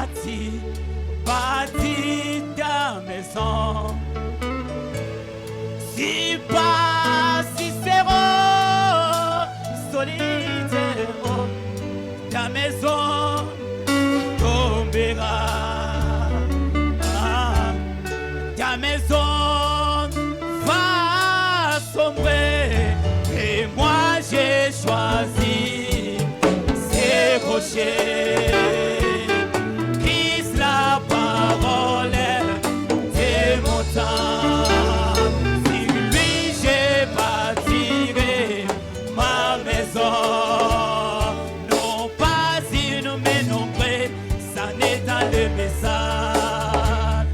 as-tu bâti ta maison? Si pas si solitaire, ta maison tombera. Ta maison va sombrer. Et moi j'ai choisi ces rochers. Christ, la parole des montagnes. Sur lui j'ai bâti ma maison. Non pas une mais nombreux, ça n'est dans le message.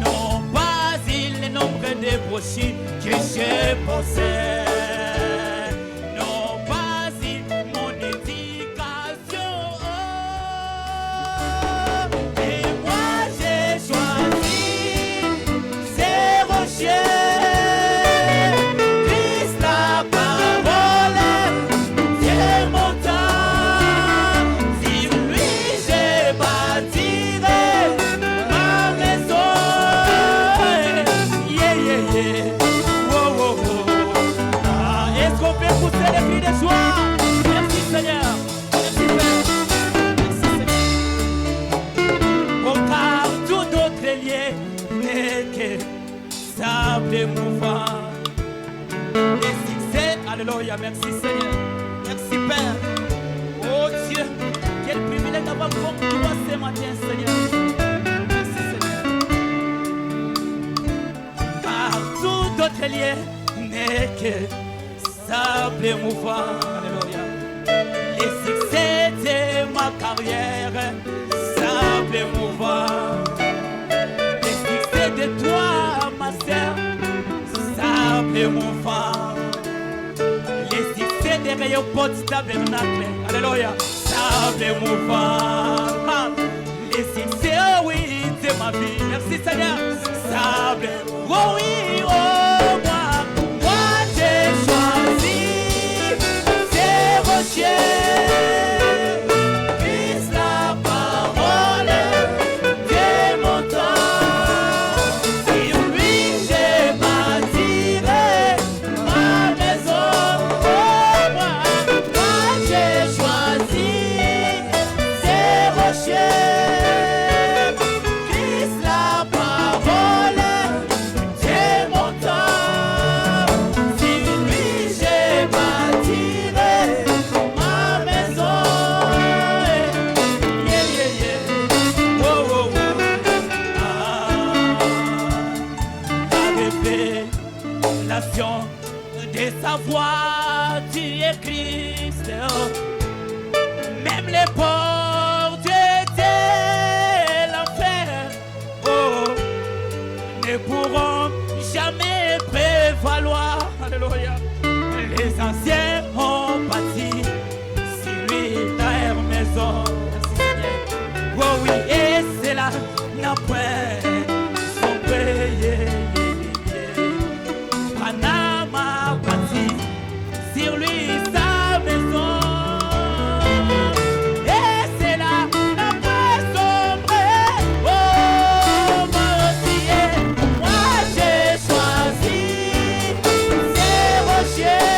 Non pas il nombre de brochures que je possède. Mouvant et succès, alléluia, merci Seigneur, merci Père. Oh Dieu, quel privilège d'avoir pour toi ce matin, Seigneur. Merci Seigneur. Car tout d'autre lieu n'est que sable mouvant, alléluia. Les succès de ma carrière, sable mouvant. Les succès de toi, ma sœur, sable mouvant. Les succès des rayons du tabernacle, alléluia, sable mouvant. Les succès, oh oui, de ma vie, merci Seigneur, sable, oh oui, oh moi j'ai choisi ces rochers. De sa voix, tu es Christ. Même les portes de l'enfer, oh, ne pourront jamais prévaloir. Alléluia. Les anciens ont bâti sur lui leur maison. Merci Seigneur. Oh oui, et cela n'a point sombré. Sur lui sa maison, et c'est là la paix sombrée. Oh mon Dieu, moi j'ai choisi ces rochers.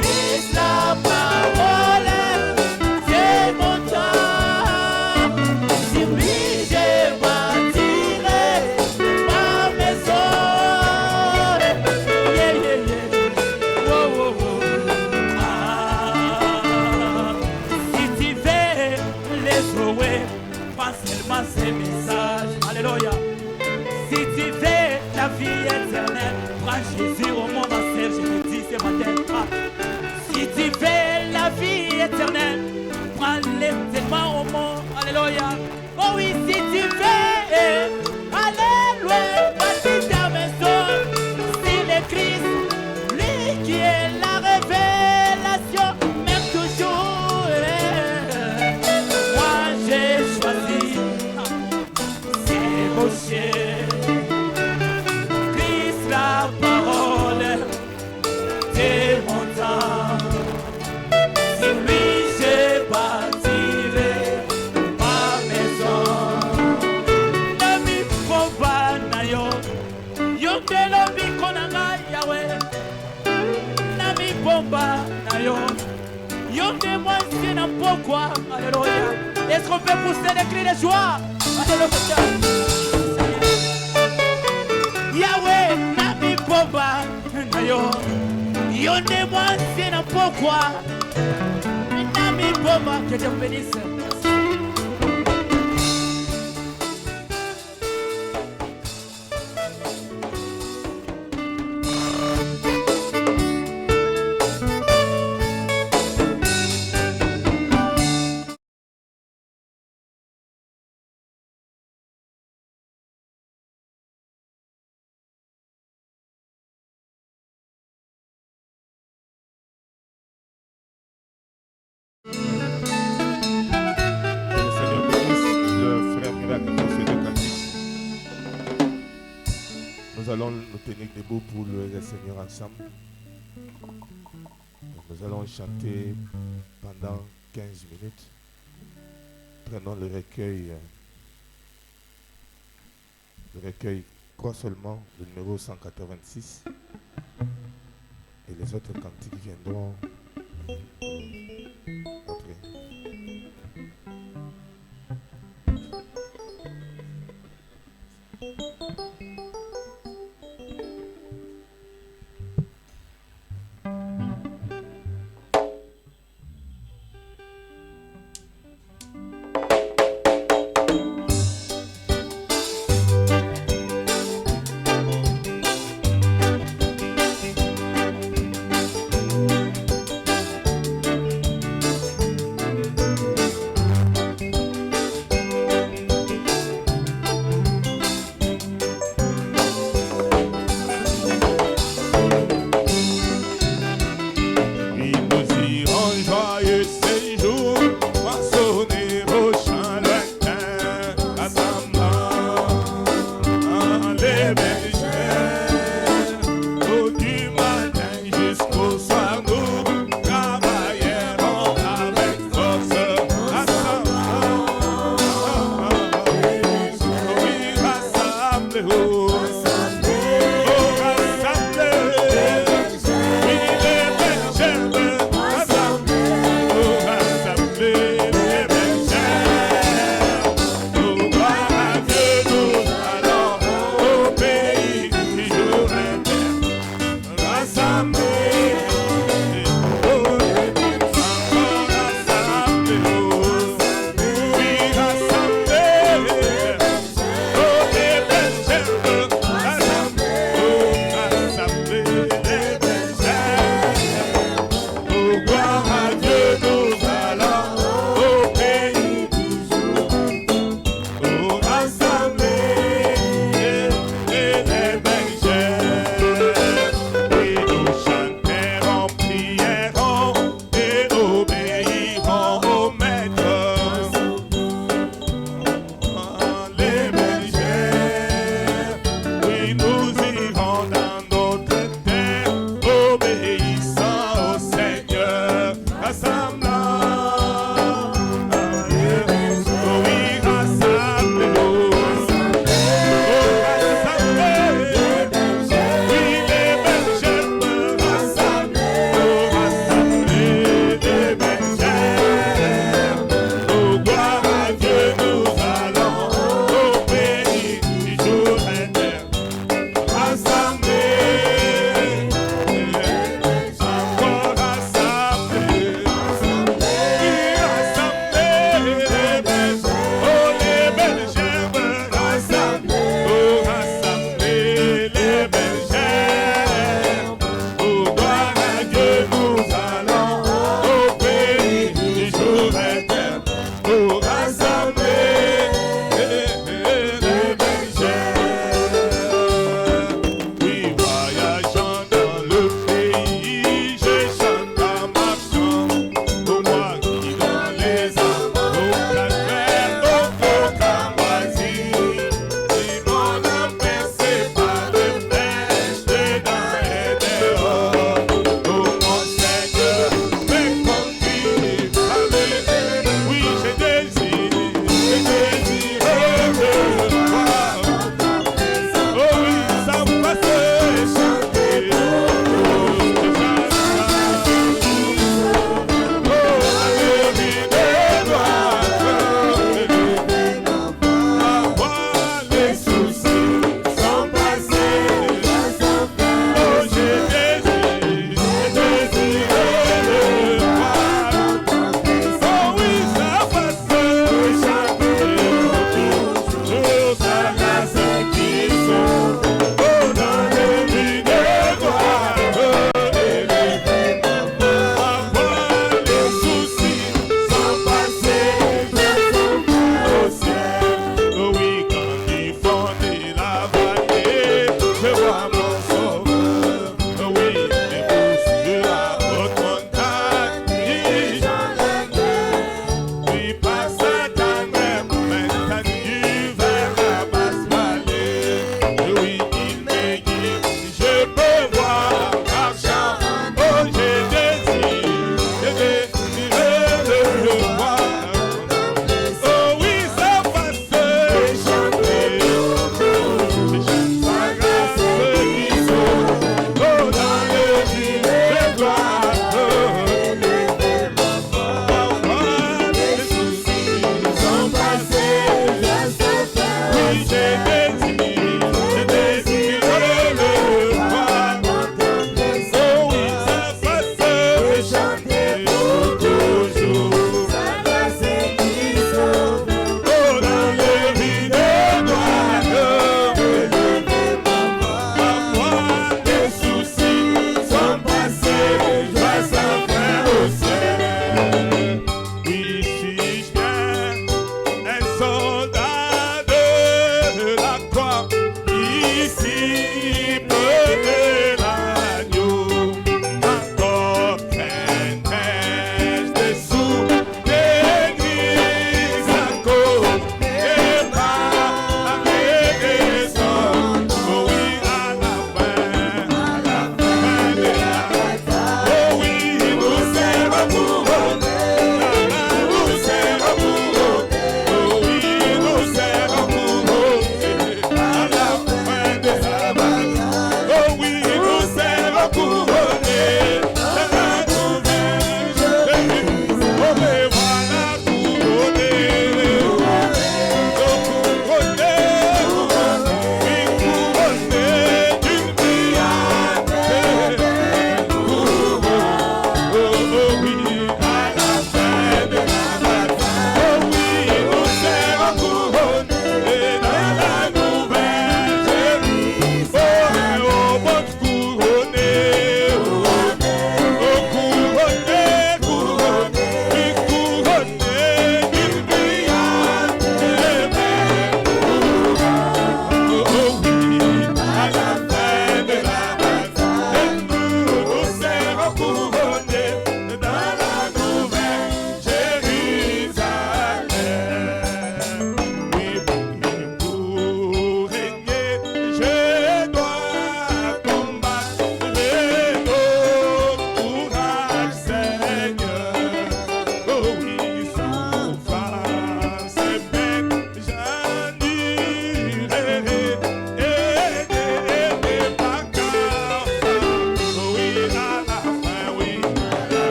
Christ, la parole, c'est mon temps. Sur lui j'ai n'importe quoi. Alléluia. Est-ce qu'on peut pousser des cris de joie? Alléluia. Yahweh, Nami Boba, Nayo. Yonde moi, c'est n'importe quoi. Nami Boba, que Dieu vous bénisse. Nous allons nous tenir debout pour louer le Seigneur ensemble. Nous allons chanter pendant 15 minutes. Prenons le recueil quoi seulement, le numéro 186. Et les autres cantiques viendront après.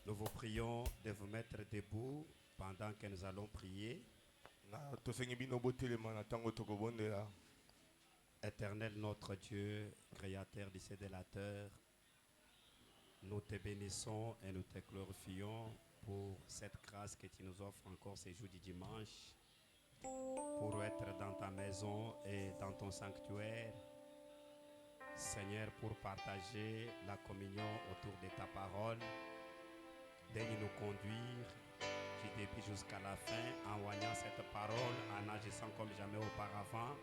Nous vous prions de vous mettre debout pendant que nous allons prier. Éternel notre Dieu, Créateur du ciel et de la terre, nous te bénissons et nous te glorifions pour cette grâce que tu nous offres encore ces jours du dimanche, pour être dans ta maison et dans ton sanctuaire. Seigneur, pour partager la communion autour de ta parole, daigne nous conduire du début jusqu'à la fin, en voyant cette parole, en agissant comme jamais auparavant.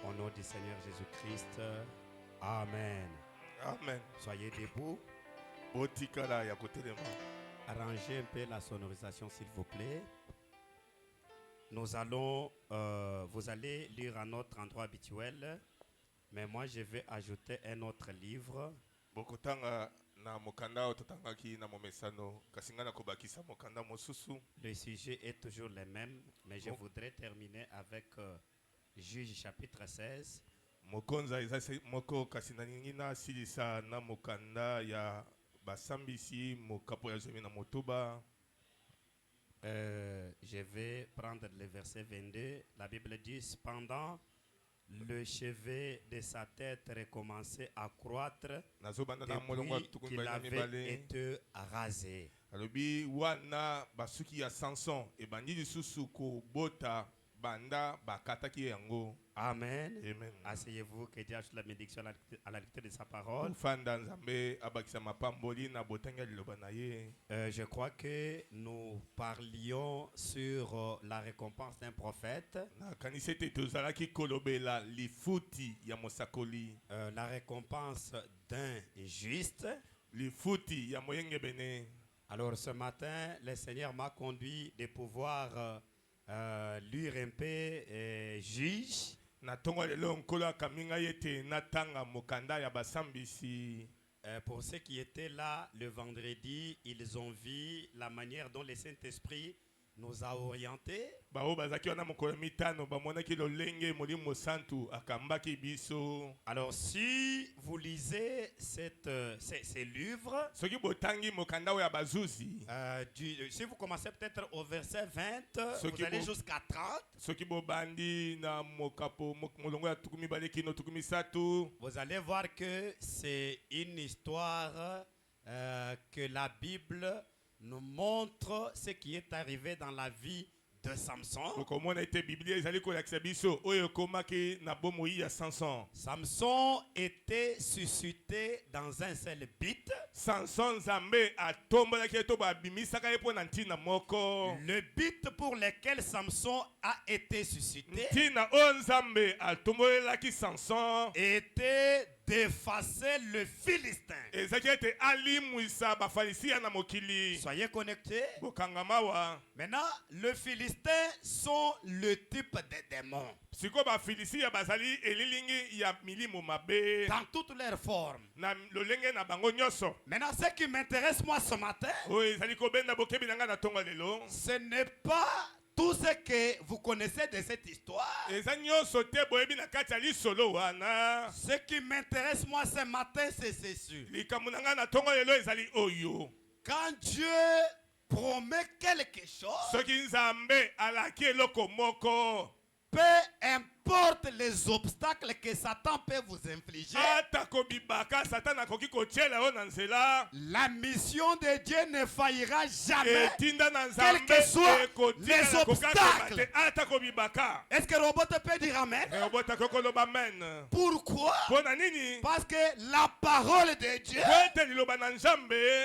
Au nom du Seigneur Jésus-Christ, Amen. Amen. Soyez debout. Arrangez un peu la sonorisation, s'il vous plaît. Nous allons, vous allez lire à notre endroit habituel, mais moi je vais ajouter un autre livre. Le sujet est toujours le même, mais je voudrais terminer avec Juge chapitre 16. Je vais prendre le verset 22. La Bible dit: cependant, le chevet de sa tête recommençait à croître depuis qu'il avait été rasé. Amen. Amen. Asseyez-vous, que Dieu ajoute la bénédiction à la lecture de sa parole. Je crois que nous parlions sur la récompense d'un prophète. La récompense d'un juste. Alors ce matin, le Seigneur m'a conduit de pouvoir lire un peu Juge. Pour ceux qui étaient là le vendredi, ils ont vu la manière dont le Saint-Esprit nous a orientés. Alors si vous lisez ces livres, si vous commencez peut-être au verset 20, vous allez jusqu'à 30, vous allez voir que c'est une histoire que la Bible nous montre ce qui est arrivé dans la vie de Samson. Samson était suscité dans un seul but. Le but pour lequel Samson a été suscité était d'effacer le Philistin. Soyez connectés. Maintenant, les Philistins sont le type de démons. Dans toutes leurs formes. Maintenant, ce qui m'intéresse moi ce matin, ce n'est pas tout ce que vous connaissez de cette histoire. Ce qui m'intéresse moi ce matin, c'est ceci. Quand Dieu promet quelque chose, peu importe les obstacles que Satan peut vous infliger, la mission de Dieu ne faillira jamais, quels que soient les obstacles. Est-ce que Robot peut dire amen? Pourquoi? Parce que la parole de Dieu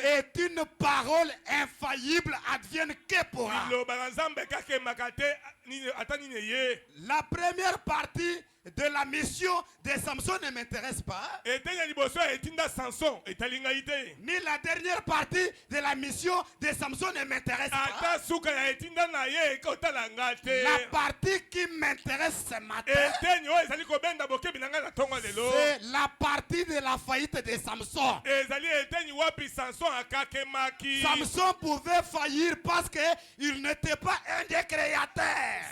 est une parole infaillible, advienne que pourra. La première partie de la mission de Samson ne m'intéresse pas. Ni la dernière partie de la mission de Samson ne m'intéresse pas. La partie qui m'intéresse ce matin, c'est la partie de la faillite de Samson. Samson pouvait faillir parce qu'il n'était pas un des créateurs.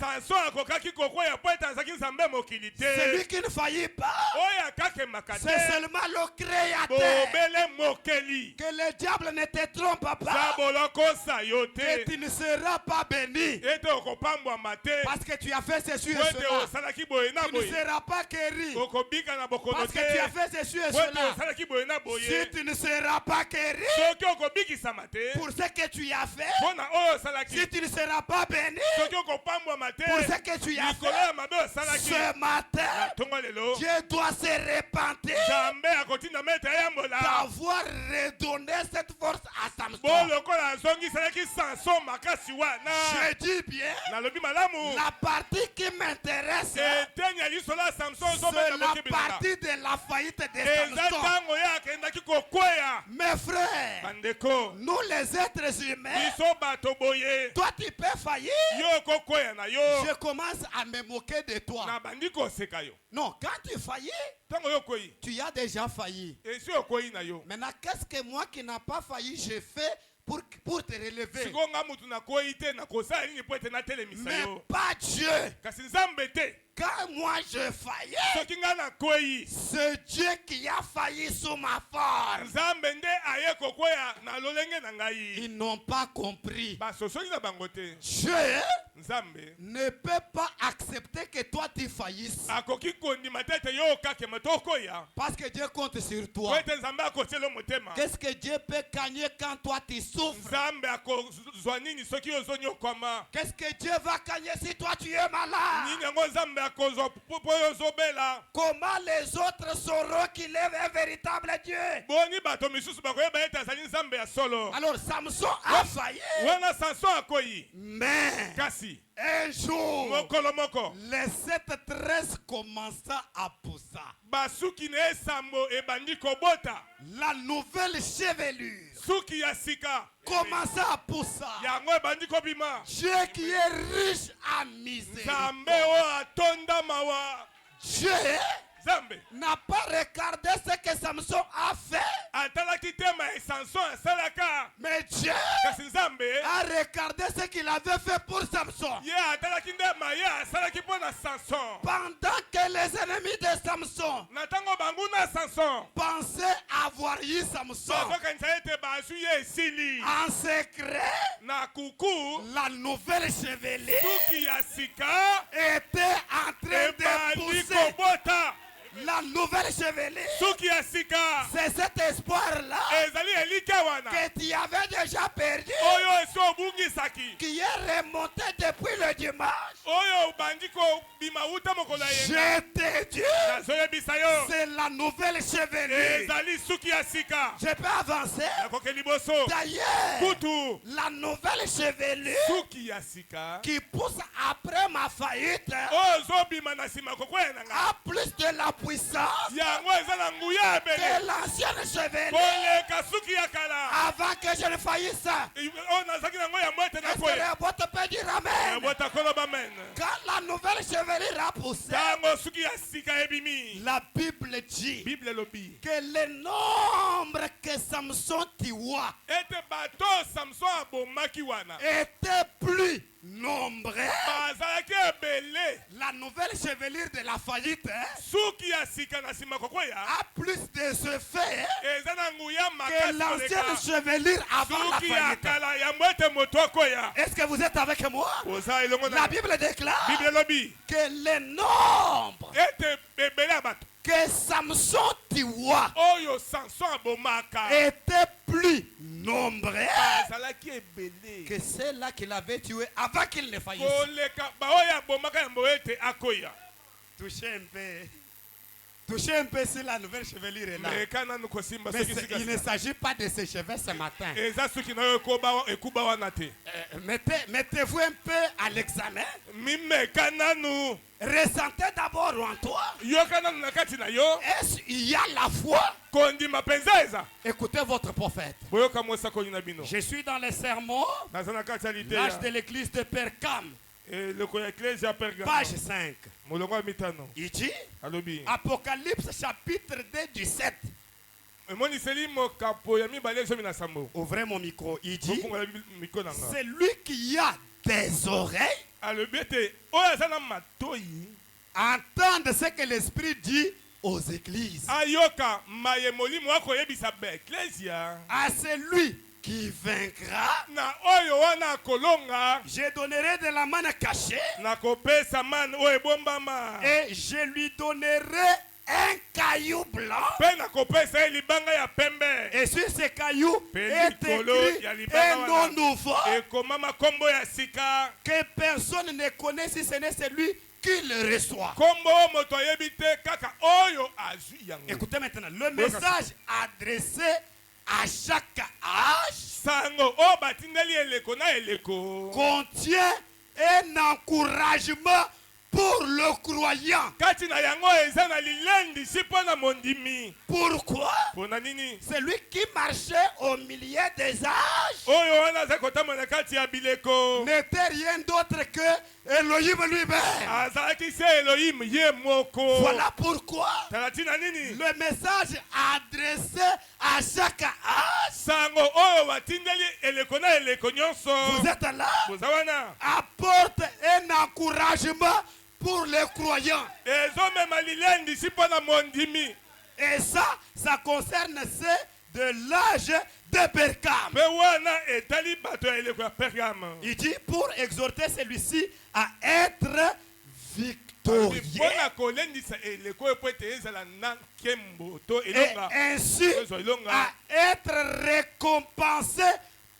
Celui qui ne faillit pas, oyo akakemaka c'est te seulement le Créateur. bobele mokeli Que le diable ne te trompe za pas. bolokosa yo Et te tu ne seras pas béni. ete okopambwama te Parce que tu as fait ceci et po ete cela. osalaki boye na Tu ne boye seras pas guéri. okobika na bokono Parce te que tu as fait ceci et po ete cela. osalaki boye na boye Si tu ne seras pas guéri soki okobikisama te pour ce que tu as fait, mpo na oyo osalaki si tu ne seras pas béni soki okopambwama te pour ce que tu as likolo fait, ya mabe osalaki ce matin, ntongo lelo Dieu doit se repentir nzambe akotinda mete ayambola d'avoir redonné cette force à Samson. bo lokola azongiselaki sanson makasi wana Je dis bien, nalobi malamu la partie qui m'intéresse, eteni ya lisola ya samson c'est ozobeta la bokebelaka partie de la faillite de eza Samson. ntango ye akendaki kokweya Mes frères, bandeko nous les êtres humains, biso bato boye toi tu peux faillir. yo kokweya na yo Je commence à me moquer de toi. na bandi koseka yo Non, quand tu faillis, ntango yo okweyi tu as déjà failli. esi okweyi na yo Maintenant, qu'est-ce que moi qui n'ai pas failli, je fais pour te relever? sikoyo nga mutu nakweyi te nakosala nini po ete natelemisa Mais yo pas Dieu. kasi nzambe te Quand moi je faillis, soki nga nakweyi c'est Dieu qui a failli sous ma force. nzambe nde aye kokweya na lolenge na ngai Ils n'ont pas compris. basosoli na bango te Dieu nzambe ne peut pas accepter que toi tu faillisses. akoki kondima te ete yo okakema to okoya Parce que Dieu compte sur po toi. ete nzambe akosiela motema Qu'est-ce que Dieu peut gagner quand toi tu souffres? nzambe akozwa nini soki ozonyokwama Qu'est-ce que Dieu va gagner si toi tu es malade? nini yango nzambe akozwa po oyo ozobela Comment les autres sauront qu'il est un véritable Dieu? boni bato misusu bakoyeba ete azali nzambe ya solo Alors Samson a failli. wana sanson akoyi Mais kasi un jour, mokolo moko les 7 commença à pousser. basuki na esambo ebandi kobota La nouvelle chevelure suki ya sika commença à pousser. yango ebandi kobima Dieu qui est riche en miséricorde. nzambe oyo atonda mawa Dieu nzambe n'a pas regardé ce que Samson a fait, atalaki te ma esanson asalaka mais Dieu kasi nzambe a regardé ce qu'il avait fait pour Samson. ye atalaki nde maye asalaki mpo na sanson Pendant que les ennemis de Samson na ntango banguna sanson pensaient avoir eu Samson bazokanisa ete bazwi ye esili en secret, na kuku la nouvelle chevelure suki ya sika était en train de ebandi pousser. kobota La nouvelle chevelure, suki ya sika c'est cet espoir-là ezali elika wana que tu avais déjà perdu, oyo esi obungisaki qui est remonté depuis le dimanche. oyo obandi kobima wuta mokolo ya yenga Je te dis, nazoyebisa yo c'est la nouvelle chevelure. ezali suki ya sika Je peux avancer. nakoke liboso D'ailleurs, kutu la nouvelle chevelure suki ya sika qui pousse après ma faillite oyo ozobima na nsima kokwea na nga a plus de la puissance yango eza na nguya ebele que l'ancienne chevelure koleka suki ya kala avant que je ne faillisse. oyo nazalaki nango yango ete Est-ce que nakwea le boîte peut dire amen? ebota kolo bamen Quand la nouvelle chevelure a poussé, ntango suki ya sika ebimi la Bible dit bible elobi que le nombre que Samson tua ete bato samson abomaki wana était plus nombreux. bazalaki ebele La nouvelle chevelure de la faillite suki ya sika na nsima kokwea a plus de ce fait eza na nguya que makasi l'ancienne koleka chevelure avant la suki ya faillite. kala yango ete moto akwea Est-ce que vous êtes avec moi? oza elongo La na Bible déclare bible elobi que le nombre ete ebele ya bato que Samson tua oyo sanson abomaka était plus nombreux bazalaki ebele que ceux-là qu'il avait tué avant qu'il ne faillisse. koleka baoyo abomaka yango ete akoya Touchez un peu sur la nouvelle chevelure est là. meka nanu kosimba Mais soki sika il ne s'agit pas de ses cheveux ce matin. eza suki na yo ekuba wana te Mettez-vous un peu à l'examen. mimeka nanu Ressentez d'abord en toi. yoka nanu na kati na yo Est-ce qu'il y a la foi? kondima mpenza eza Écoutez votre prophète. boyoka mosakoli na bino Je suis dans les sermons, naza na kati ya l'âge de liteya l'église de Pergame, eloko ya eklese ya pergamo page 5. molongo ya mitano Il dit, alobi Apocalypse chapitre 2 du 7. emoniseli mokapo ya mibale zomi na sambo Ouvrez mon micro. Il dit, ofungola miko na nga celui qui a des oreilles, alobi ete oyo aza na matoi entendre ce que l'Esprit dit aux églises. ayoka mayemoli akoyebisa ba ecclesia À celui qui vaincra, na oyo wana kolonga je donnerai de la manne cachée na kopesa man oyo ebombama et je lui donnerai un caillou blanc. mpe na kopesa ye libanga ya pembe Et sur ce caillou Pe est likolo écrit ya libanga un nom wana nouveau ekomama kombo ya sika que personne ne connaît si ce n'est celui qui le reçoit. kombo moto ayebi te kaka oyo azwi yango. Écoutez maintenant, le message adressé à chaque âge sango oyo batindeli eleko na eleko contient un encouragement pour le croyant. kati na yango eza na lilendisi mpo na mondimi. Pourquoi? mpo na nini Celui qui marchait au milieu des âges oyo wana aza kotambola na kati ya bileko n'était rien d'autre que Elohim lui-même. azalaki se elohim ye moko. Voilà pourquoi tala ntina nini le message adressé à chaque âge, sango oyo batindeli eleko na eleko nyonso vous êtes là, koza wana apporte un encouragement pour les croyants. ezomema lilendisi mpo na mondimi. Et ça concerne ceux de l'âge de Pergame. mpe wana etali bato ya eleko ya pergame. Il dit pour exhorter celui-ci à être victorieux mpona kolendisa eleko oyo mpo ete ezala na nkembo to et elonga ainsi ezwa elonga à être récompensé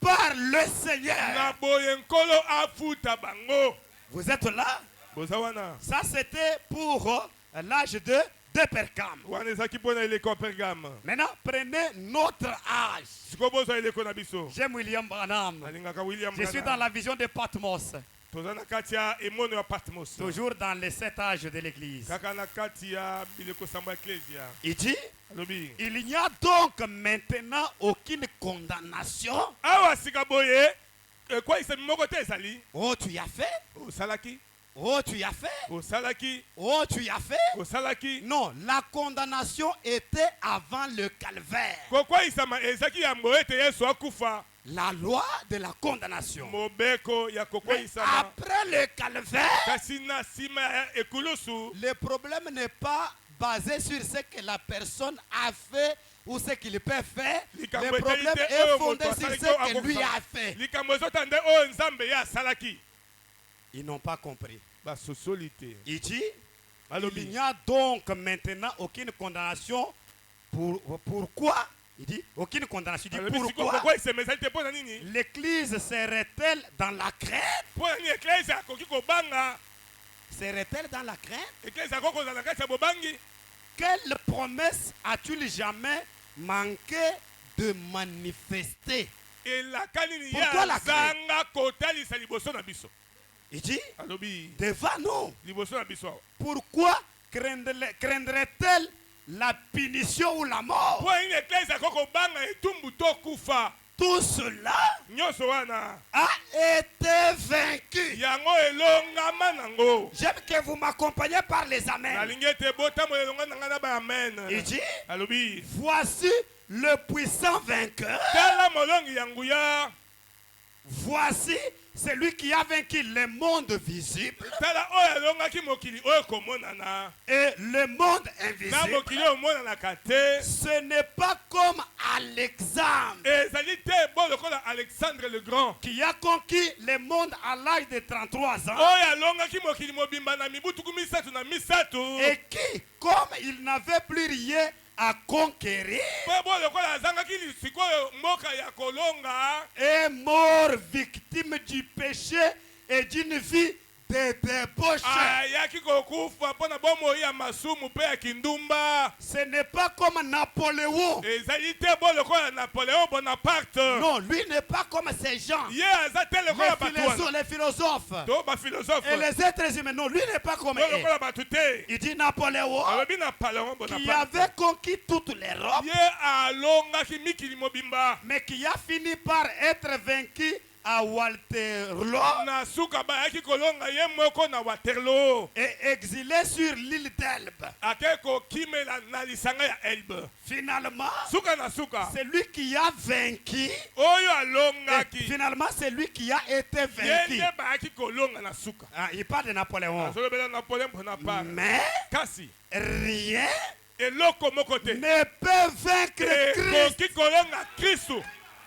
par le na Seigneur. boye nkolo afuta bango. Vous êtes là? boza wana Ça c'était pour l'âge de Pergame. wana ezalaki mpo na eleko ya pergame. Maintenant, prenez notre âge. sikoyo bozwa eleko na biso. J'aime William Branham. alingaka william Je suis dans Branham. la vision de Patmos, toza na kati ya emono ya patmos toujours dans les 7 âges de l'église. kaka na kati ya bileko sambo ya eklesia. Il dit, alobi il n'y a donc maintenant aucune condamnation. awa sika boye ekwayisami moko te ezali. Oh, tu y as fait? osalaki Oh, tu y as fait? osalaki Oh, tu y as fait? osalaki Non, la condamnation était avant le calvaire. kokwayisama ezalaki yambo ete yesu akufa. La loi de la condamnation. mobeko ya Mais kokwayisama après le calvaire, kasi na nsima ya ekulusu le problème n'est pas basé sur ce que la personne a fait ou ce qu'il peut faire. likambo Le etali problème te est oyo fondé moto sur asalaki ce oyo que lui akofa. a fait. likambo ezotande oyo nzambe ye asalaki. Ils n'ont pas compris. basosoli te. Il dit, il alobi n'y a donc maintenant aucune condamnation. Pourquoi? Il dit, aucune condamnation. Il dit, alobi siko pourquoi? kokwayisama ezali te mpo na nini. L'église serait-elle dans la crainte? mpo na nini eklesia akoki kobanga. Serait-elle dans la crainte? eklesia akoki kozala na kati ya bobangi. Quelle promesse as-tu jamais manqué de manifester? elaka nini ye Pourquoi la azanga kotalisa liboso na biso. Il dit, alobi devant nous, liboso na biso awa. pourquoi craindrait-elle la punition ou la mort? mpo na nini eklesia akoki kobanga etumbu to kufa. Tout cela nyonso wana a été vaincu. yango elongama nango. J'aime que vous m'accompagnez par les amens. nalingi ete botambola elonga na ngai na baamen. Il dit, alobi voici le puissant vainqueur. tala molongi ya nguya. Voici celui qui a vaincu le monde visible tala oyo alongaki mokili oyo komonana et le monde na invisible. mokili oyo omonanaka te. Ce n'est pas comme Alexandre ezali te bo lokola alexandre le grand qui a conquis le monde à l'âge de 33 ans oyo alongaki mokili mobimba na mibu tuku misatu na misatu. et qui, comme il n'avait plus rien à conquérir, mpo bo lokola azangaki sikoyo mboka ya kolonga est mort victime du péché et d'une vie de débauche. ayaki kokufa mpo na bomoi ya masumu mpe ya kindumba. Ce n'est pas comme Napoléon. ezali te bo lokola napoléon bonaparte. Non, lui n'est pas comme ces gens. ye aza te lokola bato wana Les philosophes to baphilosophe et les êtres humains. Non, lui n'est pas comme to eux. lokola bato te. Il dit Napoléon alobi napoléon qui bonaparte avait conquis toute l'Europe, ye alongaki mikili mobimba mais qui a fini par être vaincu à Waterloo na suka bayaki kolonga ye moko na Waterloo et exilé sur l'île d'Elbe. ake kokimela na lisanga ya Elbe. Finalement, Suka na suka c'est lui qui a vaincu. oyo Et alongaki finalement, c'est lui qui a été vaincu. yende bayaki kolonga na suka. Ah, il parle de Napoléon. azolobela Napoléon mpona para Mais kasi rien eloko moko te ne peut vaincre Christ. ekoki kolonga Kristu.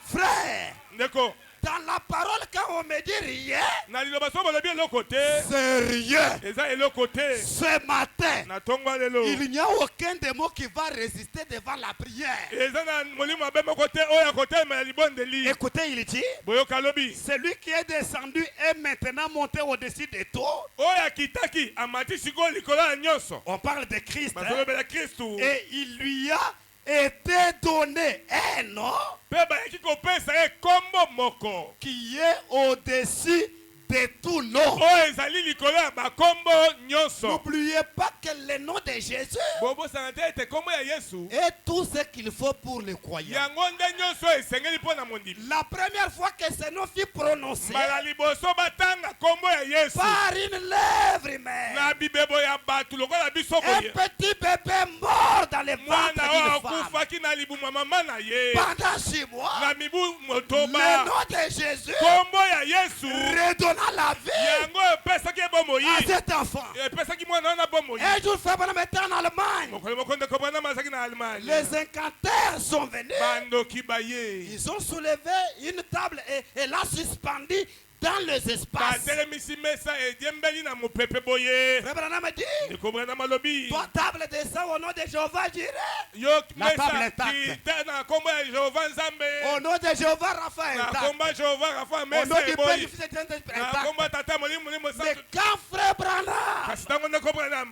Frère, Ndeko dans la parole, quand on me dit rien, na liloba so balobi eloko te c'est rien. eza eloko te Ce matin, na ntongo lelo il n'y a aucun démon qui va résister devant la prière. eza na molimo mabe moko te oyo akotelema libondeli. Écoutez, il dit, boyoka lobi celui qui est descendu est maintenant monté au-dessus de tout. oyo akitaki amati sikoyo likolo ya nyonso. On parle de Christ. Hein? bazolobela Kristu Et il lui a été donné un nom mpe bayaki kopesa ye kombo moko qui est au-dessus de tout nom. oyo ezali likolo ya bakombo nyonso. N'oubliez pas que le nom de Jésus bobosana te ete kombo ya Yesu est tout ce qu'il faut pour les croyants. yango nde nyonso esengeli mpo na mondimi. La première fois que ce nom fut prononcé mbala liboso batanga kombo ya Yesu par une lèvre humaine, na bibebo ya bato lokola biso un boye petit bébé mort dans le mwana ventre oyo d'une femme akufaki na libuma mama na ye pendant 6 mois. na mibu Le motoba. nom de Jésus kombo ya Yesu redonna la vie yango epesaki bomoi à cet enfant. epesaki mwana wana bomoi. Un jour, Frère Branham était en Allemagne. mokolo moko ndeko Branham azalaki na Allemagne. Les incantaires sont venus. bandoki baye Ils ont soulevé une table et l'a suspendue dans les espaces. batelemisi mesa ediembeli na mopepe boye. Frère Branham dit, ndeko Branham alobi toi table descend au nom de Jéhovah Jireh. yo La table mesa est acte. kita na kombo ya Jehova Nzambe Au nom de Jéhovah Rapha na est kombo ya Jehova Rafa Au nom mesa du Père, du eboyi Fils et du Saint-Esprit na est kombo ya tata molimo molimo Mais santu. quand Frère Branham kasi ntango ndeko Branham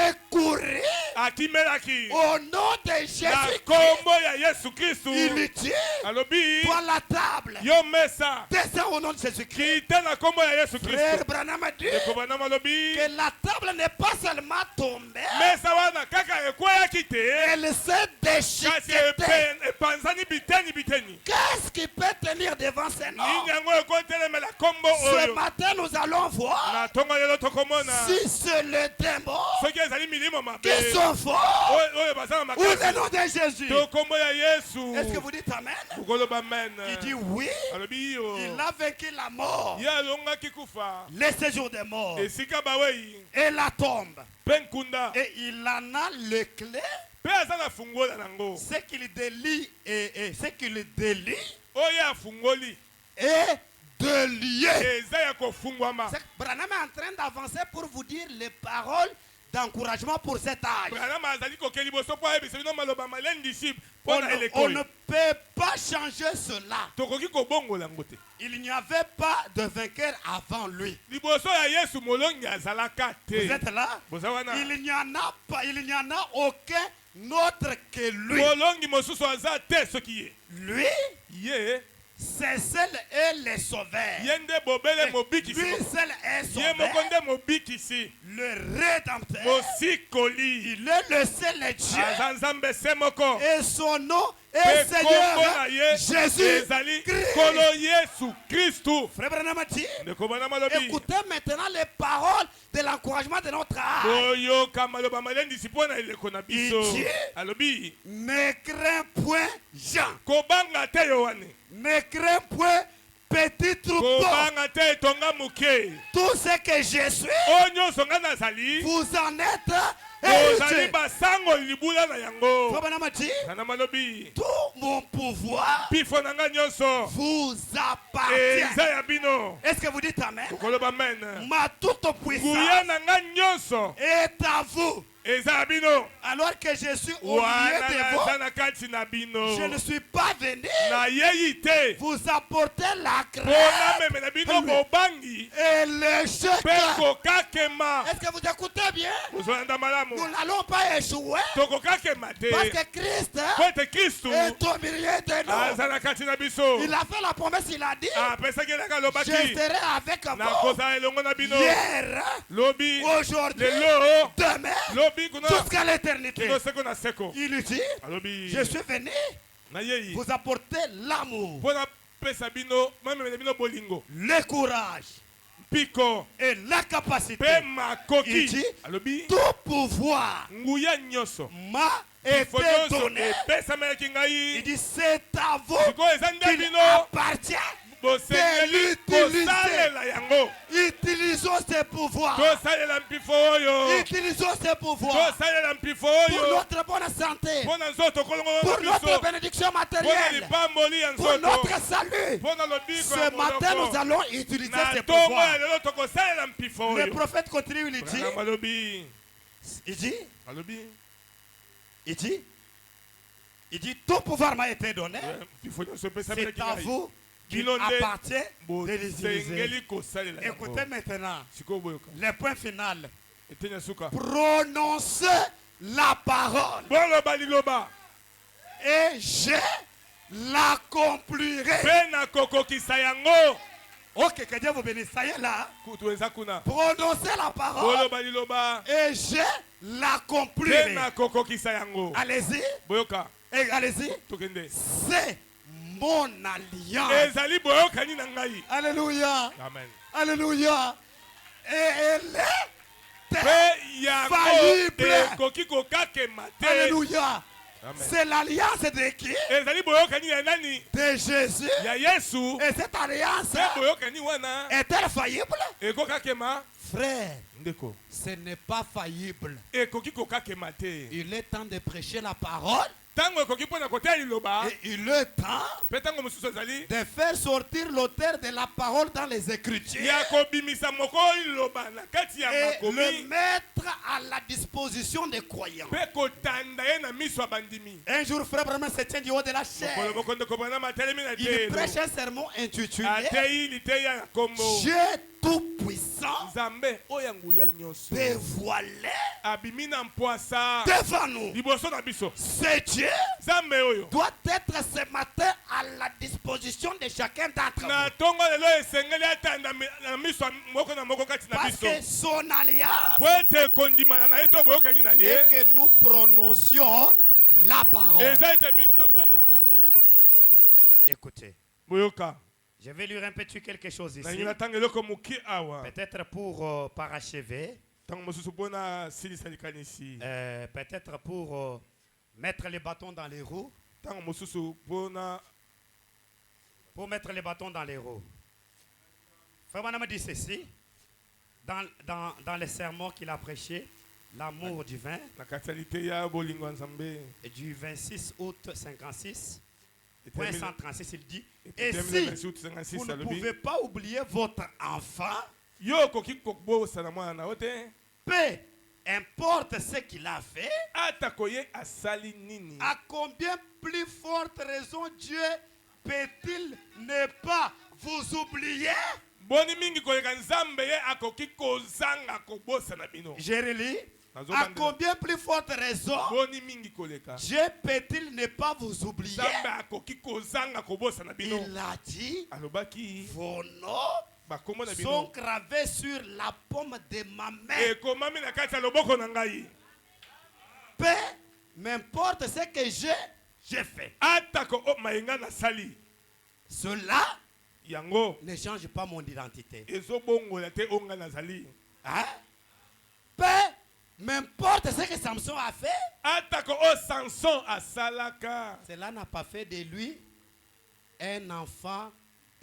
recourait akimelaki au nom de na Jésus-Christ, kombo ya Yesu Kristu il dit, alobi toi la table yo mesa descend au nom de Jésus-Christ. kita na kombo ya Yesu Frère Kristu. Branham a dit ndeko Branham alobi que la table n'est pas seulement tombée, mesa wana kaka ekweyaki te elle s'est kasi déchiquetée. epanzani biteni biteni. Qu'est-ce qui peut tenir devant ces noms? nini yango ekotelemela kombo Ce oyo matin, nous allons voir na ntongo lelo tokomona si c'est le démon soki ezali milimo mabe qui sont forts oyo baza na ou le makasi nom de Jésus. to kombo ya Yesu. Est-ce que vous dites Amen? okoloba amen. Il dit oui, alobi yo il a vaincu la mort, ye alongaki kufa le séjour des morts esika bawei et la tombe. mpe nkunda Et il en a le clé, mpe aza na fungola nango ce qu'il délie et ce qu'il délie oyo afungoli et de lier. eza ya kofungwama. C'est que Branham est en train d'avancer pour vous dire les paroles d'encouragement pour cet âge. Branham azali koke liboso mpo ayebisa bino maloba malendisi On, mpo na eleko on oyo. ne peut pas changer cela. tokoki kobongola yango te. Il n'y avait pas de vainqueur avant lui. liboso ya Yesu molongi azalaka Vous te. êtes là? boza wana Il n'y en a pas, il n'y en a aucun autre que lui. molongi mosusu aza te soki ye Lui, ye c'est seul et le sauveur. ye nde bobele mobikisi Lui moko. seul est ye moko sauveur. nde mobikisi Le rédempteur. mosikoli Il est le seul Dieu. aza nzambe se moko Et son nom est mpe kombo Seigneur na ye Jésus ezali Christ. kolo Yesu Kristu. Frère Branham a dit, ndeko Branham alobi écoutez maintenant les paroles de l'encouragement de notre âge. boyoka maloba malendisi mpo na eleko na biso. Itie. alobi Ne crains point Jean. kobanga te yoane Ne crains point petit troupeau. kobanga te etonga moke Tout ce que je suis, oyo nyonso ngai nazali vous en êtes ozali héritiers. basango libula na yango. Frère Branham a dit, kana malobi tout mon pouvoir pifo na ngai nyonso vous appartient. eza ya bino. Est-ce que vous dites Amen? okoloba amen. Ma toute nguya puissance na ngai nyonso est à vous. eza ya bino. Alors que je suis au milieu wana de naza vous, na kati na bino je ne suis pas venu nayei te vous apporter la mpo crainte namemela bino bobangi et le mpe chèque. kokakema. Est-ce que vous écoutez bien? ozolanda malamu Nous n'allons pas échouer tokokakema parce te que Christ po ete Kristu est au milieu de nous. aza na kati na biso. Il a fait la promesse, il a dit, apesaki elaka je alobaki serai avec vous nakozala elongo na bino hier, lobi aujourd'hui, lelo demain, lobi kuna jusqu'à l'éternité. kino seko na seko. Il dit, alobi je suis venu nayei vous apporter l'amour. mpo na pesa bino mamemela bino bolingo le courage mpiko et la capacité. mpe Il makoki dit, alobi tout pouvoir nguya nyonso m'a ifo été nyonso donné. epesamelaki Il ngai dit, c'est à vous sikoyo eza nde qu'il bino appartient. bosengeli l'utiliser. kosalela yango Utilisons ces pouvoirs. tosalela mpifo oyo Utilisons ces pouvoirs tosalela mpifo pour oyo notre bonne santé, mpo na nzoto kolongo pour notre biso bénédiction mpo na matérielle, lipamboli ya pour nzoto notre salut. mpo na lobiko Ce ya matin, nous moloko allons utiliser na ces ntongo pouvoirs. ya lelo tokosalela mpifo Le oyo prophète continue, il dit, Branham alobi il dit, alobi il dit, il dit, tout pouvoir m'a été donné. mpifo nyonso C'est epesamelaki à ngai vous qu'il bino nde appartient de les utiliser. bosengeli kosalela yango Écoutez maintenant, sikoyo boyoka le point final. etenya suka Prononcez la parole boloba liloba et je l'accomplirai. mpe nakokokisa yango Ok, que Dieu vous bénisse. Ça y est là. kutu eza kuna Prononcez la parole boloba liloba et je mpe l'accomplirai. nakokokisa yango Allez-y, boyoka et allez-y. tokende C'est mon alliance. ezali boyokani na ngai Alléluia. amen Alléluia. Et elle est mpe yango faillible. ekoki kokakema te Alléluia. Amen. C'est l'alliance de qui? ezali boyokani ya nani De Jésus. ya yesu Et cette alliance mpe boyokani wana est-elle faillible? ekokakema Frère, ndeko ce n'est pas faillible. ekoki kokakema te Il est temps de prêcher la parole. ntango ekoki mpo na koteya liloba Et il est temps mpe ntango mosusu ezali de faire sortir l'auteur de la parole dans les Écritures ya kobimisa moko liloba na kati ya et le makomi mettre à la disposition des croyants. mpe kotanda ye na miso ya bandimi Un jour, frère Branham se tient du haut de la chair. mokolo moko ndeko Branham atelemi na Il telo prêche un sermon intitulé ateyi liteya ya kombo Dieu Tout-Puissant nzambe oyo ya nguya nyonso dévoilé abimi na mpwasa devant nous. liboso na biso Ce Dieu nzambe oyo doit être ce matin à la disposition de chacun d'entre na vous. ntongo lelo esengeli atanda na miso ya moko na moko kati na Parce biso que son alliance po ete ekondimana na ye to boyokani na ye est que nous prononcions la parole. eza ete biso Écoutez, boyoka je vais lui répéter quelque chose ici. nalingi natanga eloko moki awa Peut-être pour parachever, ntango mosusu mpona silisa likanisi peut-être pour mettre les bâtons dans les roues. ntango mosusu mpona Pour mettre les bâtons dans les roues. Frère Branham dit ceci, dans le sermon qu'il a prêché, l'amour du vin, na kati ya liteya bolingo ya nzambe et du 26 août 56, Etemeli- point 136, il dit, et etemeli na si sutu 56 vous ne alobi pouvez pas oublier votre enfant, yo okoki kobosana mwana na yo te peu importe ce qu'il a fait, ata koye asali nini à combien plus forte raison Dieu peut-il ne pas vous oublier? boni mingi koleka nzambe ye akoki kozanga kobosana bino Je relis. À Nazobandela. combien plus forte raison boni mingi koleka Dieu peut-il ne pas vous oublier? nzambe akoki kozanga kobosana bino Il a dit, alobaki vos noms bakombo na sont bino gravés sur la paume de ma main. ekomami na kati ya loboko na ngai Peu m'importe ce que j'ai fait. atako mayenga nasali Cela yango ne change pas mon identité. ezobongola te onga nazali Hein? Peu m'importe ce que Samson a fait. atako o Samson asalaka Cela n'a pas fait de lui un enfant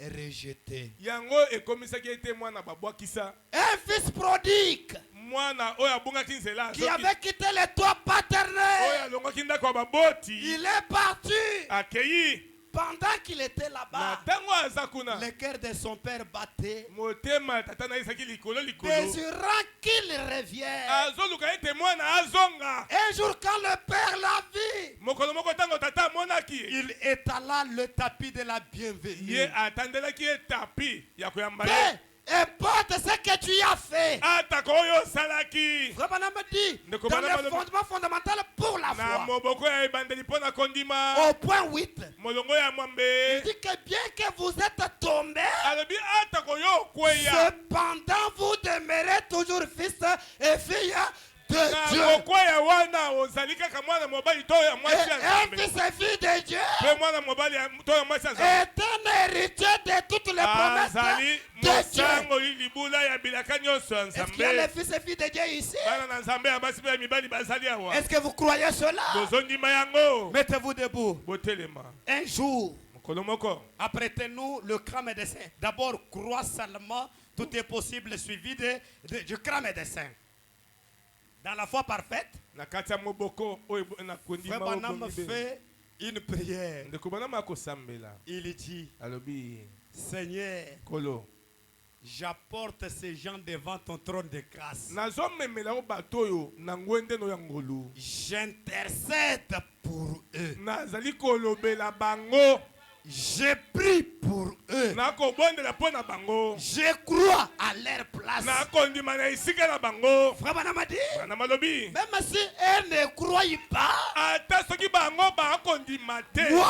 rejeté. yango ekomisaki ete mwana babwakisa Un fils prodigue mwana oyo abongaki nzela qui avait quitté le toit oyo paternel. alongwaki ndako ya baboti Il est parti. akei Pendant qu'il était na là-bas, ntango aza kuna le cœur de son père battait, motema ya tata na ye ezalaki likolo likolo désirant qu'il revienne. azoluka ete mwana azonga Un jour, quand le père l'a vu, mokolo moko ntango tata amonaki ye il étala le tapis de la ye bienvenue. atandelaki ye tapi ya koyamba ye Peu importe ce que tu as fait. atako oyo osalaki Frère Branham dit, Ndeko dans Branham le alobi- fondement fondamental pour la na foi, moboko ya ebandeli mpo na kondima au point 8, molongo ya il mwambe dit que bien que vous êtes tombés, alobi atako yo okweya cependant vous demeurez toujours fils et filles de na Dieu. kokweya wana ozali kaka mwana mobali to ya mwasi ya Et un nzambe fils et fille de Dieu mpe mwana mobali to ya mwasi ya nzambe est un héritier toutes les promesses azali de Dieu. mosango libula ya bilaka nyonso ya Est-ce qu'il y a les nzambe fils et filles de Dieu ici? bana na nzambe ya basi mpe ya mibali bazali awa Est-ce que vous croyez cela? bozondima yango Mettez-vous debout. botelema Un jour, mokolo moko Apprêtez-nous le grand médecin. D'abord, crois seulement, tout est possible, suivi du grand médecin. Dans la foi parfaite, na kati ya moboko oyo Frère nakondima Branham fait une prière. ndeko banama akosambela Il dit, alobi Seigneur, kolo j'apporte ces gens devant ton trône de grâce. nazomemela o bato oyo na ngwendeno ya ngolu J'intercède pour eux. nazali kolobela bango je prie pour eux. nakobondela mpo na bango Je crois à leur place. nakondima na esika na bango Frère Branham a dit, bana malobi même si elles ne croient pas, ata soki bango bakondima te moi,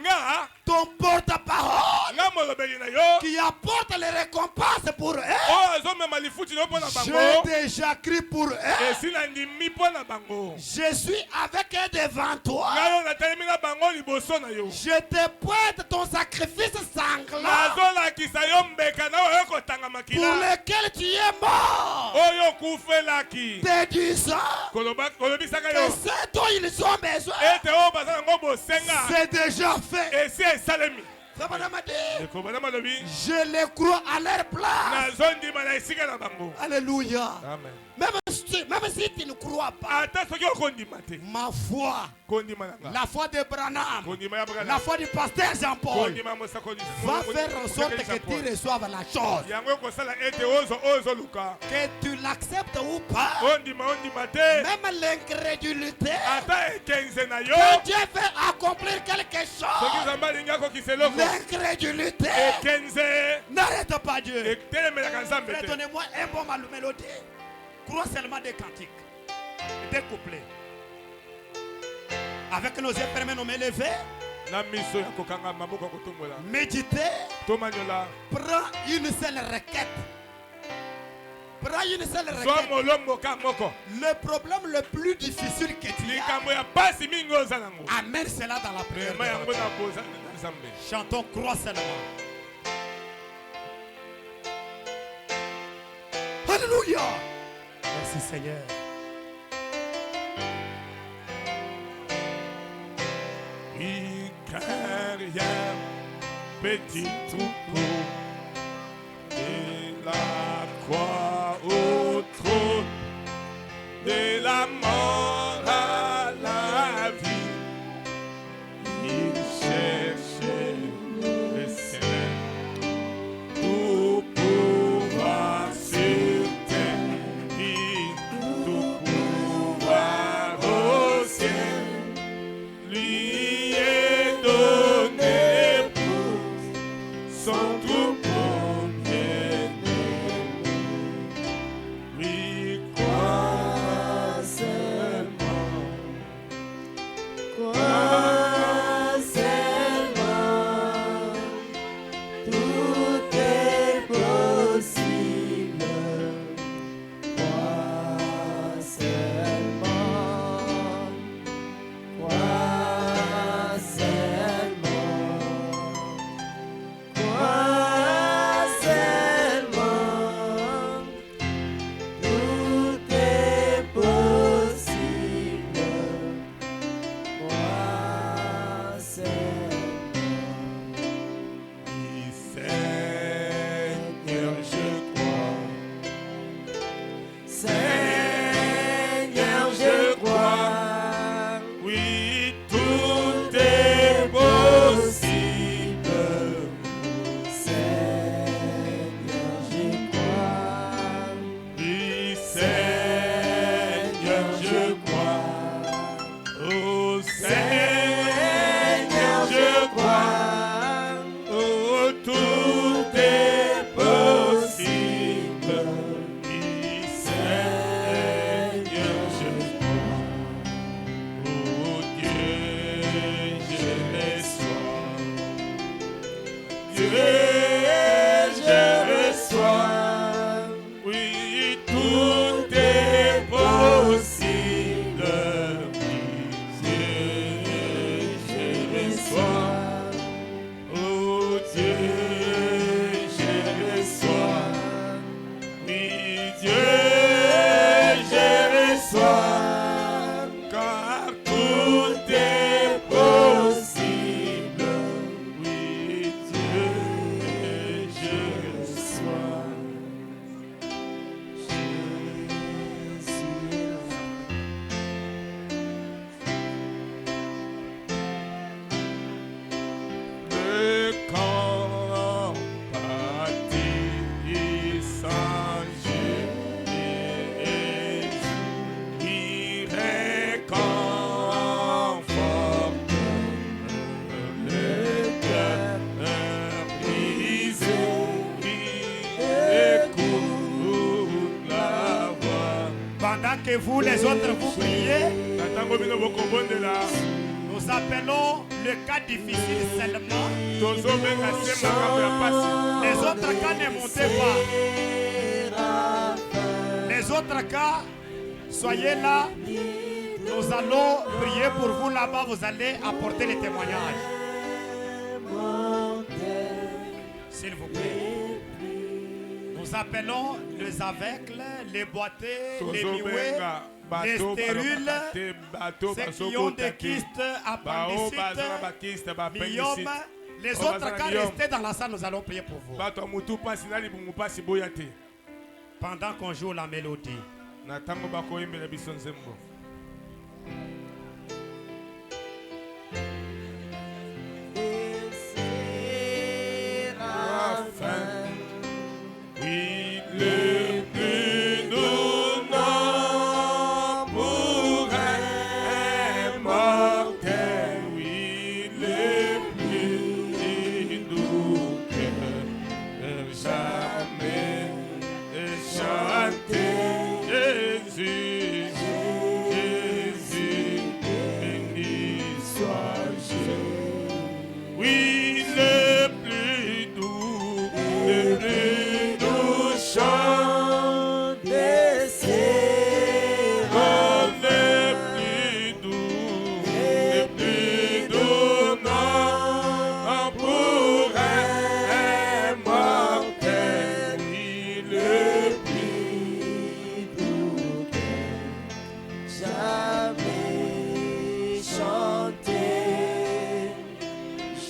nga ton porte-parole, nga molobeli na yo qui apporte les récompenses pour eux, oyo azomema lifuti no mpo na j'ai bango déjà crié pour eux. esi nandimi mpo na bango Je suis avec eux devant toi. ngai oyo natelemi na bango liboso na yo Je te prête ton sacrifice sanglant nazolakisa yo mbeka na oyo kotanga pour makila lequel tu es mort. oyo okufelaki Te disant kolobisaka que yo ce dont ils ont besoin, ete oyo baza nango bosenga c'est déjà fait. esi esalemi Frère Branham a dit, ndeko bana malobi je les crois à leur place. nazondima na esika na bango Alléluia. amen Même si tu ne crois pas, ata soki okondima te ma foi, kondima na nga la foi de Branham, kondima ya la brana foi du pasteur Jean-Paul, kondima ya mosakoli va faire en sorte que tu reçoives la chose. yango ekosala ete oyo ozoluka Que tu l'acceptes ou pas, ondima te même l'incrédulité, ata ekenze na yo que Dieu veut accomplir quelque soki chose, nzambe alingi akokisa eloko l'incrédulité ekenze n'arrête pas Dieu. etelemelaka nzambe Frère, te donnez-moi un bon mélodie. crois seulement des cantiques, des couplets. Avec nos yeux fermés, nos mains levées, na miso ya kokanga maboko ya kotombola Méditez, tomanyola prends une seule requête. Prends une seule zwa requête. molomboka moko Le problème le plus difficile que tu as, likambo ya pasi mingi oza nango amène cela dans la prière. ema yango na boza na nzambe chantons, crois seulement. Alléluia. Merci Seigneur. Icaria, petit troupeau, et la croix au trône, de la mort à la vie, il cherchait le ciel pour pouvoir sur terre, tout pouvoir au ciel. Lui est donné pour son troupeau bien-aimé. Lui crois seulement, crois seulement, tout est possible. Crois seulement. Crois seulement, crois seulement, tout est possible. Crois seulement, oui Seigneur, je crois. Seigneur, je crois. Oui, tout est possible. Seigneur, je crois. Oui, Seigneur, je crois. Oh, Seigneur, je crois. Oh, tout est possible. Oui, Seigneur, je crois. Oh Dieu, je reçois. Dieu, je reçois. Oui, tout est possible. Oui, Dieu, je reçois. Oh Dieu, que vous, les autres, vous priez, Na ntango bino bokobondela, nous appelons le cas difficile seulement. tozobenga se makambo ya pasi. Les autres cas ne montez pas. Les autres cas, soyez là. Nous allons prier pour vous là-bas. Vous allez apporter les témoignages. S'il vous plaît. Nous appelons les aveugles, les boiteux, les muets, les stériles, ceux qui ont des kystes, appendicites, myomes. Les autres cas, restez dans la salle, nous allons prier pour vous. Pendant qu'on joue la mélodie. Na ntango bakoyembela biso nzembo. Oui, le plus doux nom pour un mortel. Oui, le plus doux que jamais chanté. Jésus, Jésus, béni soit Jésus. Oui, le plus doux chant des séraphes, le plus doux nom pour un mortel. Oui, le plus doux jamais chanté.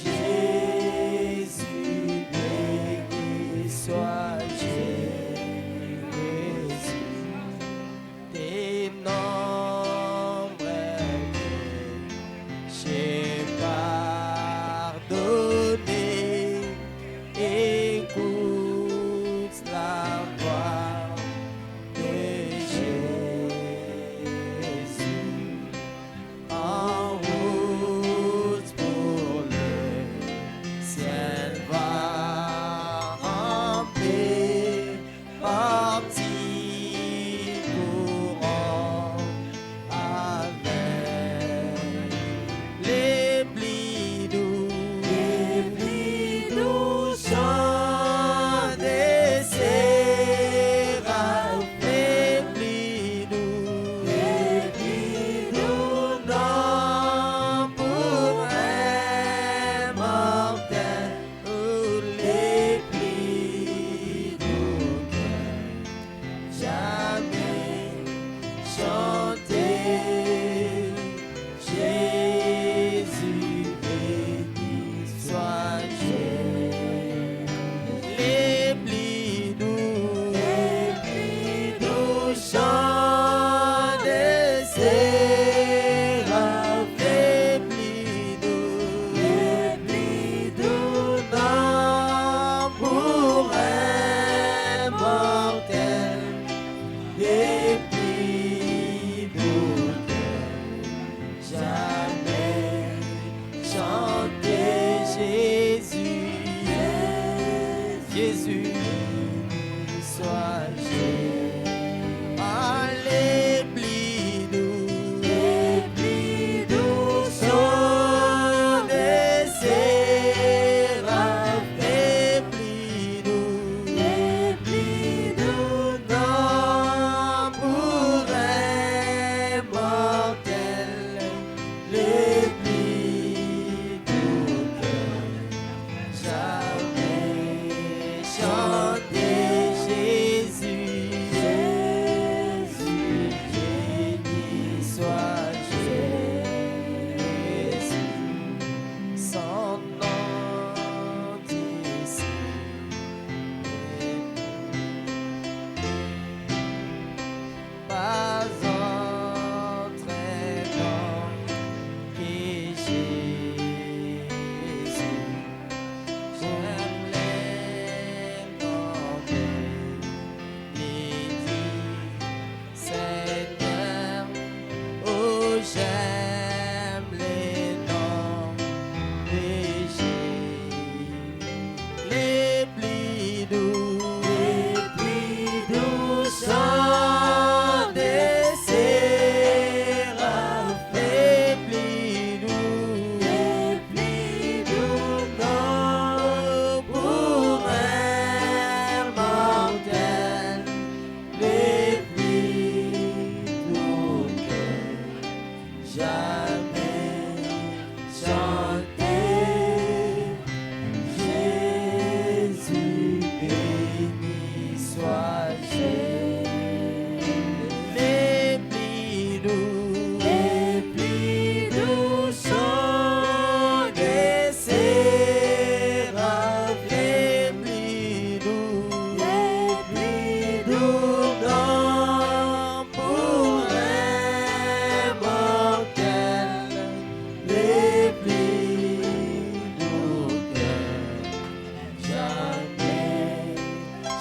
Jésus, béni soit Jésus. Tes nombres j'ai pardonné. Écoute la voix de Jésus. En route pour le ciel va en paix, parti courant avec les blidous chants des séraphes, les blidous non pour un mortel, les blidous jamais chanté. Jésus, béni soit Jésus. Les blidous chants des séraphes, les blidous non pour un mortel, les blidous jamais chanté. Jésus, Jésus, soit Jésus. Ah, les blidous chants des séraphes, les blidous non pour un mortel, les blidous jamais chanté. Jésus,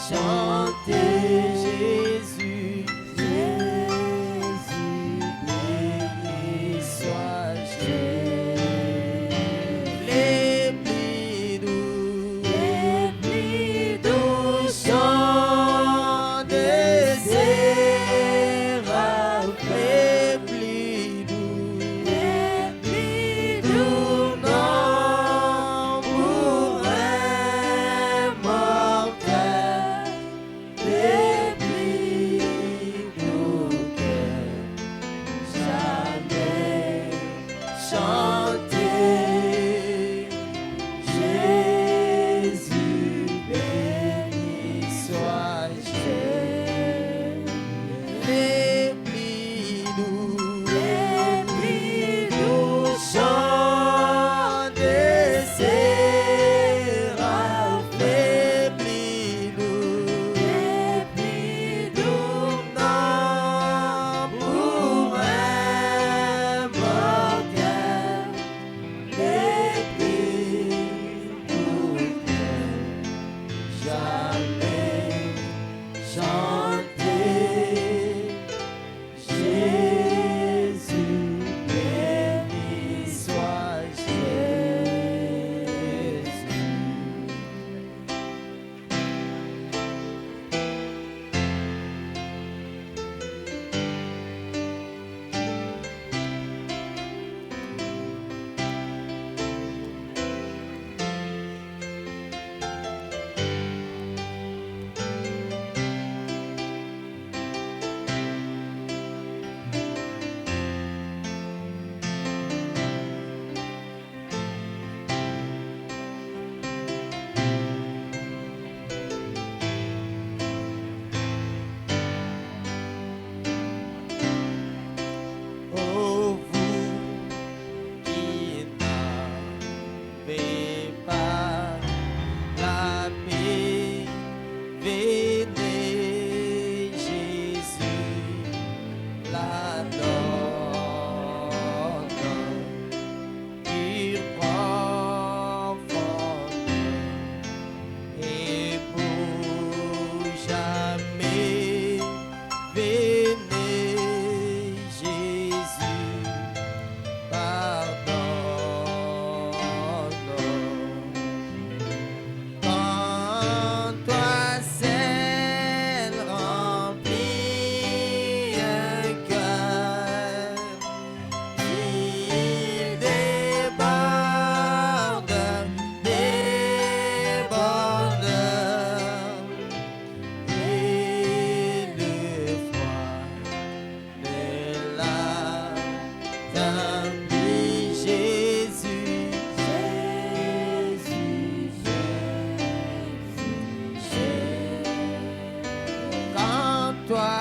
chantez Jésus, Jésus, béni sois-tu. Les plus doux chants des séraphes, les plus doux non pour un mortel, les plus doux que jamais chanter. Jésus, béni sois-tu. Les plus doux chants des séraphes, les plus doux non pour un mortel, les plus doux que jamais chanter. Jésus, béni sois Jésus. Oh, vous qui n'avez pas la paix, venez, Jésus la donne. Il prend forme et pour jamais. Venez, Jésus, pardonne. Quand toi seul remplis un cœur, il déborde, déborde. Et le froid de la t'emplit, Jésus, Jésus, Jésus. Quand toi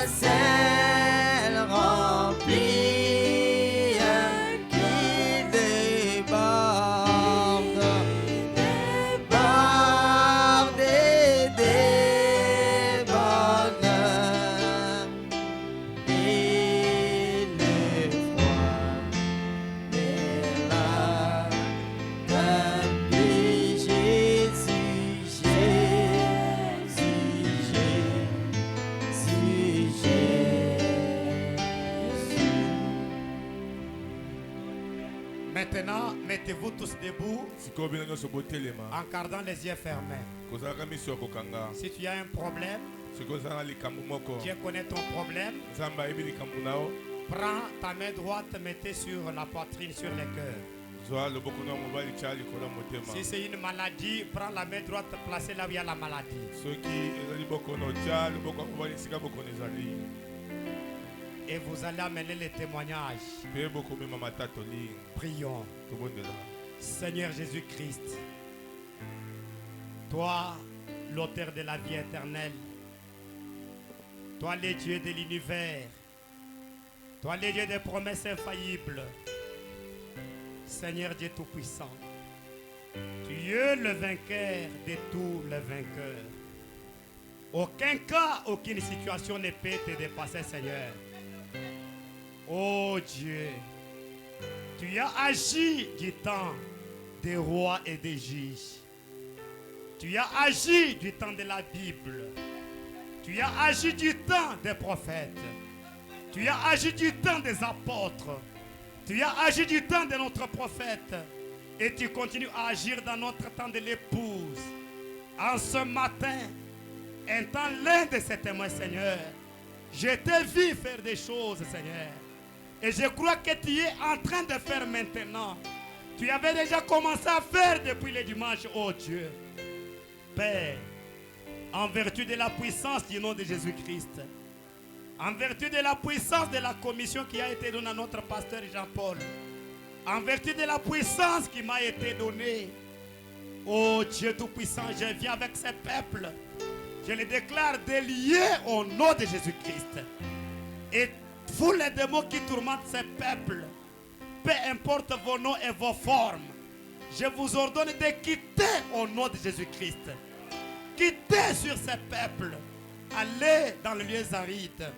seul remplis un qui déborde, déborde et déborde. Et le froid de la t'emplit, Jésus, Jésus, Jésus, Jésus. Maintenant, mettez-vous tous debout sikoyo bino nyonso botelema en gardant les yeux fermés. kozalaka miso ya kokanga Si tu as un problème, sikoyo oza na likambo moko Dieu connaît ton problème. nzambe ayebi likambo na yo Prends ta main droite, mettez sur la poitrine, sur le cœur. zwa loboko na mobali tia likolo ya motema Si c'est une maladie, prends la main droite, placez là où il y a la maladie. soki ezali bokono tia loboko ya mobali esika bokono ezali Et vous allez amener les témoignages. mpe bokomema matatoli Prions. tobondela Seigneur Jésus-Christ, toi, l'auteur de la vie éternelle, toi, le Dieu de l'univers, toi, le Dieu des promesses infaillibles, Seigneur Dieu Tout-Puissant, tu es le vainqueur de tous les vainqueurs. Aucun cas, aucune situation ne peut te dépasser, Seigneur. Oh Dieu, tu as agi du temps des rois et des juges. Tu as agi du temps de la Bible. Tu as agi du temps des prophètes. Tu as agi du temps des apôtres. Tu as agi du temps de notre prophète. Et tu continues à agir dans notre temps de l'épouse. En ce matin, étant l'un de ces témoins, Seigneur, je t'ai vu faire des choses, Seigneur. Et je crois que tu es en train de faire maintenant. Tu avais déjà commencé à faire depuis le dimanche, oh Dieu. Père, en vertu de la puissance du nom de Jésus-Christ, en vertu de la puissance de la commission qui a été donnée à notre pasteur Jean-Paul, en vertu de la puissance qui m'a été donnée, oh Dieu Tout-Puissant, je viens avec ces peuples. Je les déclare déliés au nom de Jésus-Christ. Et vous les démons qui tourmentent ces peuples, peu importe vos noms et vos formes, je vous ordonne de quitter au nom de Jésus-Christ. Quittez sur ces peuples. Allez dans les lieux arides.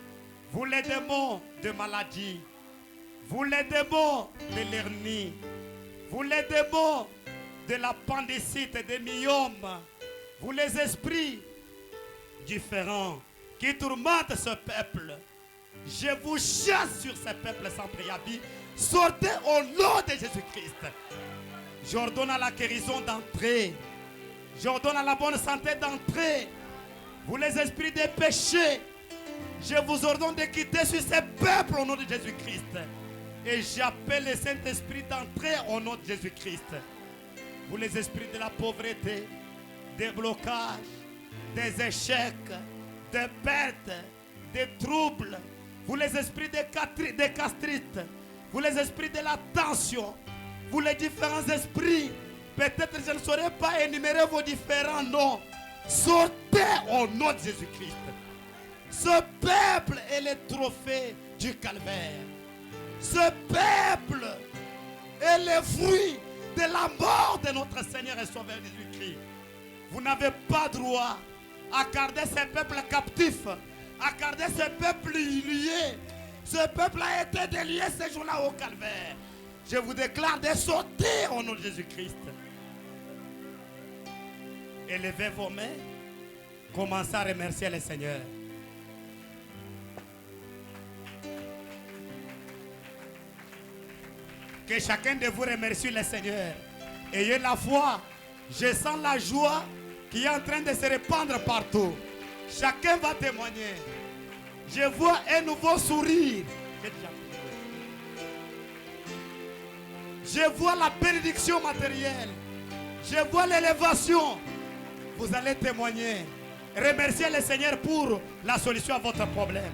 Vous les démons de maladie. Vous les démons de l'hernie. Vous les démons de l'appendicite et des myomes. Vous les esprits différents qui tourmentent ce peuple. Je vous chasse sur ce peuple sans préavis. Sortez au nom de Jésus-Christ. J'ordonne à la guérison d'entrer. J'ordonne à la bonne santé d'entrer. Vous les esprits des péchés, je vous ordonne de quitter sur ces peuples au nom de Jésus-Christ. Et j'appelle le Saint-Esprit d'entrer au nom de Jésus-Christ. Vous les esprits de la pauvreté, des blocages, des échecs, des pertes, des troubles. Vous les esprits des castrites. Vous les esprits de la tension. Vous les différents esprits. Peut-être je ne saurais pas énumérer vos différents noms. Sortez au nom de Jésus-Christ. Ce peuple est le trophée du calvaire. Ce peuple est le fruit de la mort de notre Seigneur et Sauveur Jésus-Christ. Vous n'avez pas droit à garder ce peuple captif, à garder ce peuple lié. Ce peuple a été délié ce jour-là au calvaire. Je vous déclare de sauter au nom de Jésus-Christ. Élevez vos mains. Commencez à remercier le Seigneur. Que chacun de vous remercie le Seigneur. Ayez la foi. Je sens la joie qui est en train de se répandre partout. Chacun va témoigner. Je vois un nouveau sourire. Je vois la bénédiction matérielle. Je vois l'élévation. Vous allez témoigner. Remerciez le Seigneur pour la solution à votre problème.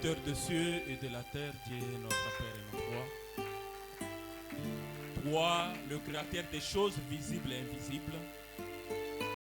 créateur des cieux et de la terre, Dieu est notre Père et notre roi. Toi, le créateur des choses visibles et invisibles,